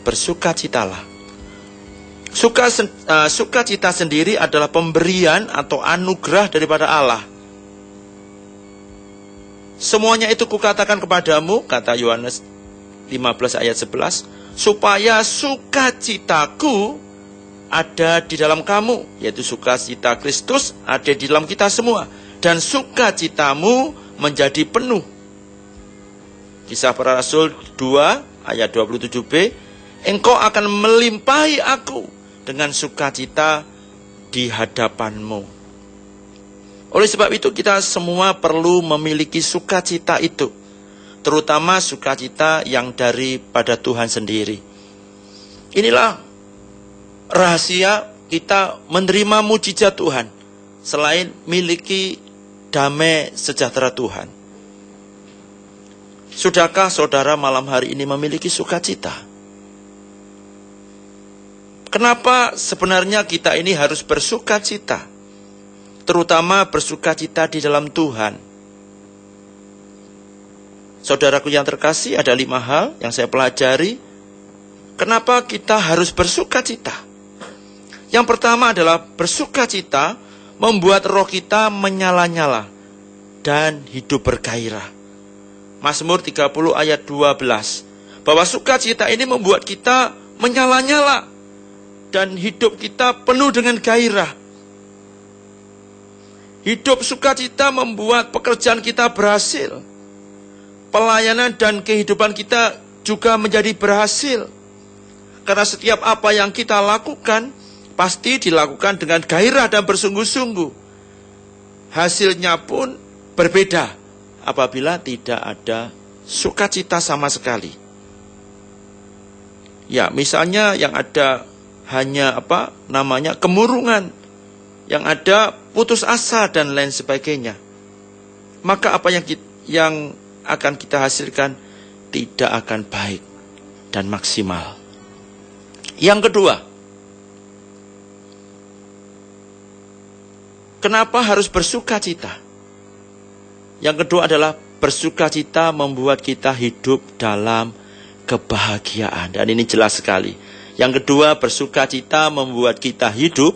bersukacitalah. Sukacita sendiri adalah pemberian atau anugerah daripada Allah. Semuanya itu kukatakan kepadamu, kata Yohanes 15 ayat 11, supaya sukacitaku ada di dalam kamu, yaitu sukacita Kristus ada di dalam kita semua, dan sukacitamu menjadi penuh. Kisah Para Rasul 2 ayat 27b, engkau akan melimpahi aku dengan sukacita di hadapanmu. Oleh sebab itu kita semua perlu memiliki sukacita itu, terutama sukacita yang daripada Tuhan sendiri. Inilah rahasia kita menerima mujizat Tuhan, selain miliki damai sejahtera Tuhan. Sudahkah saudara malam hari ini memiliki sukacita? Kenapa sebenarnya kita ini harus bersukacita? Terutama bersukacita di dalam Tuhan. Saudaraku yang terkasih, ada 5 hal yang saya pelajari. Kenapa kita harus bersukacita? Yang pertama adalah bersukacita membuat roh kita menyala-nyala dan hidup bergairah. Mazmur 30 ayat 12. Bahwa sukacita ini membuat kita menyala-nyala dan hidup kita penuh dengan gairah. Hidup sukacita membuat pekerjaan kita berhasil. Pelayanan dan kehidupan kita juga menjadi berhasil. Karena setiap apa yang kita lakukan pasti dilakukan dengan gairah dan bersungguh-sungguh. Hasilnya pun berbeda apabila tidak ada sukacita sama sekali. Ya, misalnya yang ada hanya kemurungan, yang ada putus asa dan lain sebagainya. Maka apa yang akan kita hasilkan tidak akan baik dan maksimal. Yang kedua, kenapa harus bersukacita? Yang kedua adalah bersukacita membuat kita hidup dalam kebahagiaan. Dan ini jelas sekali. Yang kedua, bersukacita membuat kita hidup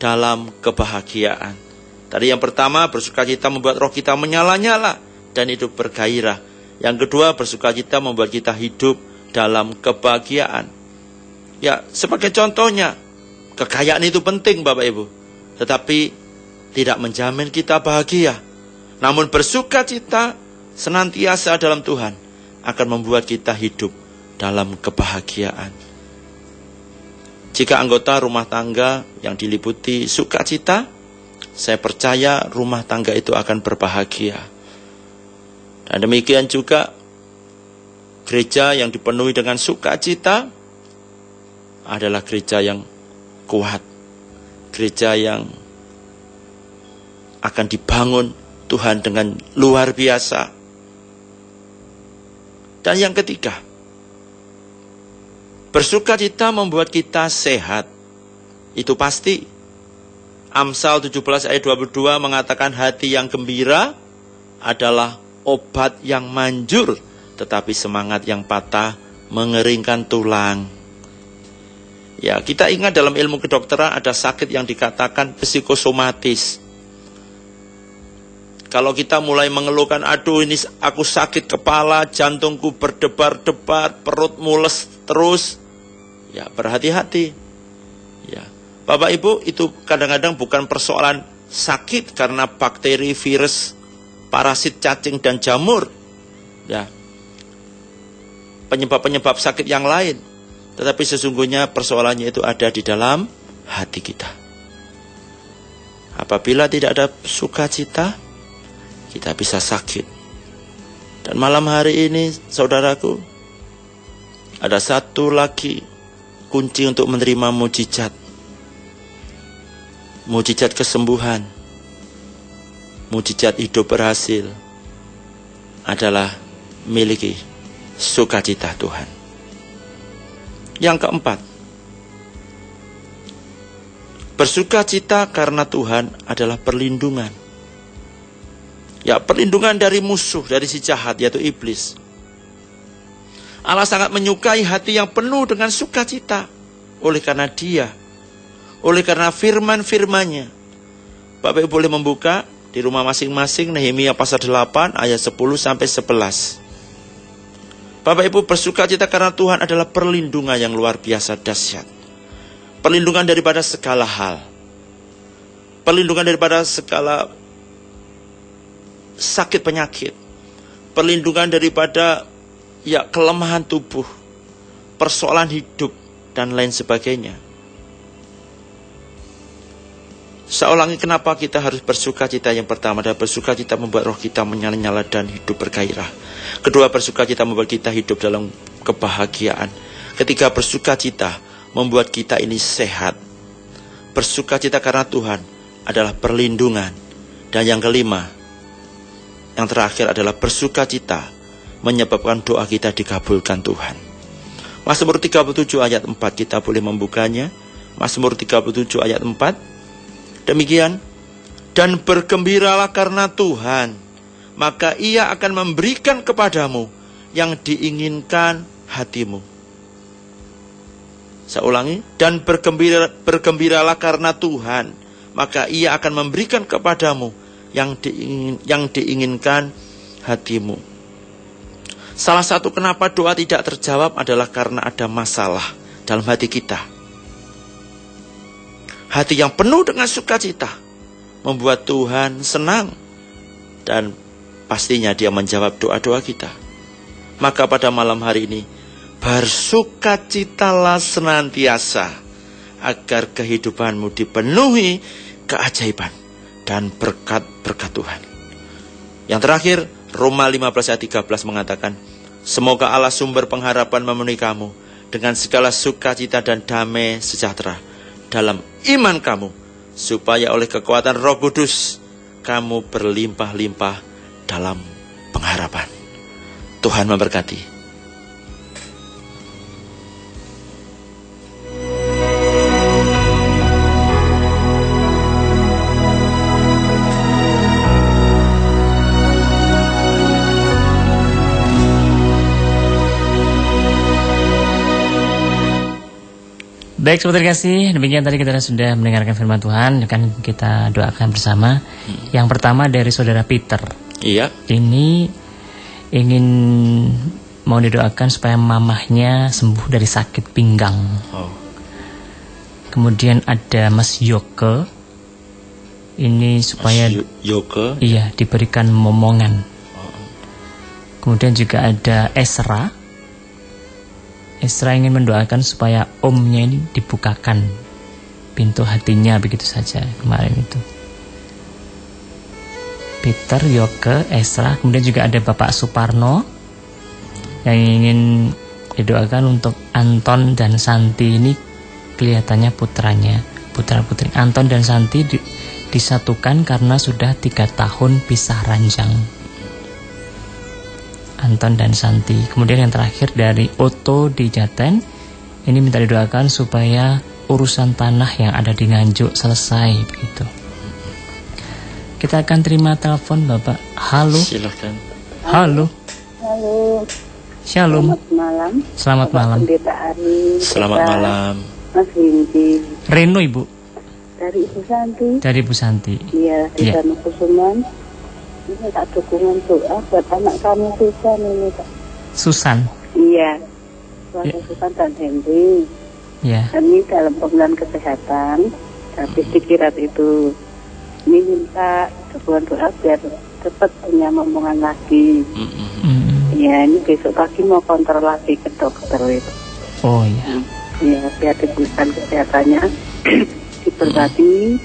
dalam kebahagiaan. Tadi yang pertama, bersukacita membuat roh kita menyala-nyala dan hidup bergairah. Yang kedua, bersukacita membuat kita hidup dalam kebahagiaan. Ya, sebagai contohnya, kekayaan itu penting Bapak Ibu, tetapi tidak menjamin kita bahagia. Namun bersukacita senantiasa dalam Tuhan akan membuat kita hidup dalam kebahagiaan. Jika anggota rumah tangga yang diliputi sukacita, saya percaya rumah tangga itu akan berbahagia. Dan demikian juga gereja yang dipenuhi dengan sukacita adalah gereja yang kuat. Gereja yang akan dibangun Tuhan dengan luar biasa. Dan yang ketiga, bersukacita membuat kita sehat. Itu pasti. Amsal 17 ayat 22 mengatakan hati yang gembira adalah obat yang manjur, tetapi semangat yang patah mengeringkan tulang. Ya, kita ingat dalam ilmu kedokteran ada sakit yang dikatakan psikosomatis. Kalau kita mulai mengeluhkan, aduh ini aku sakit kepala, jantungku berdebar-debar, perut mules terus, ya berhati-hati. Ya, Bapak Ibu, itu kadang-kadang bukan persoalan sakit karena bakteri, virus, parasit, cacing dan jamur. Ya, penyebab-penyebab sakit yang lain. Tetapi sesungguhnya persoalannya itu ada di dalam hati kita. Apabila tidak ada sukacita, kita bisa sakit. Dan malam hari ini, saudaraku, ada satu lagi kunci untuk menerima mujizat. Mujizat kesembuhan, mujizat hidup berhasil adalah miliki sukacita Tuhan. Yang keempat, bersukacita karena Tuhan adalah perlindungan. Ya, perlindungan dari musuh, dari si jahat, yaitu iblis. Allah sangat menyukai hati yang penuh dengan sukacita. Oleh karena Dia, oleh karena firman-firman-Nya. Bapak Ibu boleh membuka di rumah masing-masing Nehemia pasal 8 ayat 10 sampai 11. Bapak Ibu, bersukacita karena Tuhan adalah perlindungan yang luar biasa dahsyat. Perlindungan daripada segala hal. Perlindungan daripada segala sakit penyakit. Perlindungan daripada kelemahan tubuh, persoalan hidup, dan lain sebagainya. Saya ulangi, kenapa kita harus bersukacita? Yang pertama adalah bersukacita membuat roh kita menyala-nyala dan hidup bergairah. Kedua, bersukacita membuat kita hidup dalam kebahagiaan. Ketiga, bersukacita membuat kita ini sehat. Bersukacita karena Tuhan adalah perlindungan. Dan yang kelima, yang terakhir adalah bersukacita menyebabkan doa kita dikabulkan Tuhan. Mazmur 37 ayat 4, kita boleh membukanya. Mazmur 37 ayat 4. Demikian, dan bergembiralah karena Tuhan, maka Ia akan memberikan kepadamu yang diinginkan hatimu. Saya ulangi, dan bergembiralah karena Tuhan, maka Ia akan memberikan kepadamu yang diinginkan hatimu. Salah satu kenapa doa tidak terjawab adalah karena ada masalah dalam hati kita. Hati yang penuh dengan sukacita membuat Tuhan senang, dan pastinya Dia menjawab doa-doa kita. Maka pada malam hari ini, bersukacitalah senantiasa agar kehidupanmu dipenuhi keajaiban dan berkat-berkat Tuhan. Yang terakhir, Roma 15 ayat 13 mengatakan, semoga Allah sumber pengharapan memenuhi kamu dengan segala sukacita dan damai sejahtera dalam iman kamu, supaya oleh kekuatan Roh Kudus kamu berlimpah-limpah dalam pengharapan. Tuhan memberkati. Baik, sobat terkasih, demikian tadi kita sudah mendengarkan firman Tuhan, akan kita doakan bersama. Yang pertama dari saudara Peter. Iya. Ini ingin mau didoakan supaya mamahnya sembuh dari sakit pinggang. Oh. Kemudian ada Mas Yoke. Ini supaya Yoke. Iya, diberikan momongan. Kemudian juga ada Esra. Esra ingin mendoakan supaya omnya ini dibukakan pintu hatinya, begitu saja kemarin itu. Peter, Yoke, Esra. Kemudian juga ada Bapak Suparno yang ingin didoakan untuk Anton dan Santi. Ini kelihatannya putranya, putra-putri. Anton dan Santi disatukan karena sudah 3 tahun pisah ranjang. Anton dan Santi. Kemudian yang terakhir dari Otto di Jaten, ini minta didoakan supaya urusan tanah yang ada di Nganjuk selesai, begitu. Kita akan terima telepon Bapak. Halo. Silakan. Halo. Halo. Shalom. Selamat malam. Selamat malam. Pendeta Ari. Selamat malam. Mas Winci. Reno, Ibu. Dari Ibu Santi. Dari Ibu Santi. Iya, di Iya. Kusuman. Ini tak dukungan doa buat anak kami Susan ini, Pak. Susan. Iya. Suami Ya. Susan dan Henry. Ya. Kami dalam pemulihan kesehatan, habis dikira itu. Ini minta dukungan doa biar cepat punya momongan lagi. Ya, ini besok pagi mau kontrol lagi ke dokter itu. Oh iya. Ya, biar diberikan kesehatannya, diberkati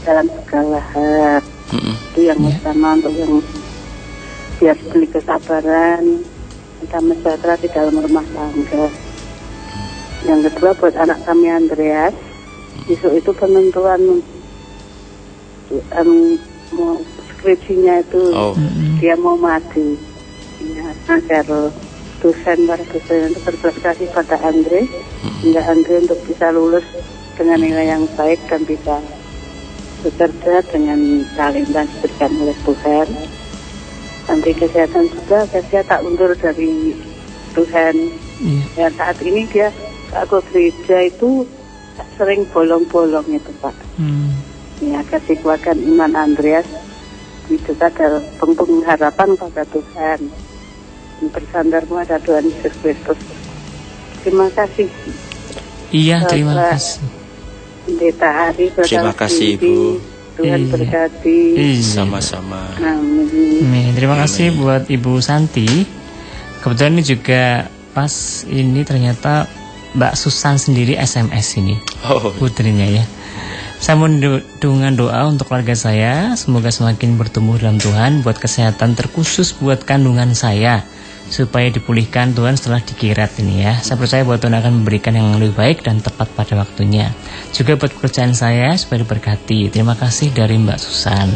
dalam segala hal. Itu yang utama, untuk yang biar beli kesabaran, damai sejahtera di dalam rumah tangga. Yang kedua buat anak kami Andreas, besok itu penentuan skripsinya itu. Dia mau maju. Ya, agar dosen para dosen itu berbelas kasih pada Andre, hingga Andre untuk bisa lulus dengan nilai yang baik dan bisa bekerja dengan talenta diberikan oleh Tuhan. Sampai kesehatan juga, saya tak undur dari Tuhan. Iya. Ya saat ini dia ke gereja itu sering bolong-bolong itu Pak. Ya kasih kuatkan iman Andreas itu ada pengharapan pada Tuhan. Bersandar pada Tuhan Yesus Kristus. Terima kasih. Iya, terima Bapak kasih. Pendeta Ari, Terima kasih, Ibu. Tuhan Iya. berkati. Iya. Sama-sama. Amin. Amin. Terima kasih buat Ibu Santi. Kebetulan ini juga pas ini ternyata Mbak Susan sendiri SMS ini, Oh, putrinya ya. Saya mohon dukungan doa untuk keluarga saya, semoga semakin bertumbuh dalam Tuhan, buat kesehatan terkhusus buat kandungan saya, supaya dipulihkan Tuhan setelah dikirat ini ya. Saya percaya bahwa Tuhan akan memberikan yang lebih baik dan tepat pada waktunya. Juga buat pekerjaan saya supaya diberkati. Terima kasih dari Mbak Susan.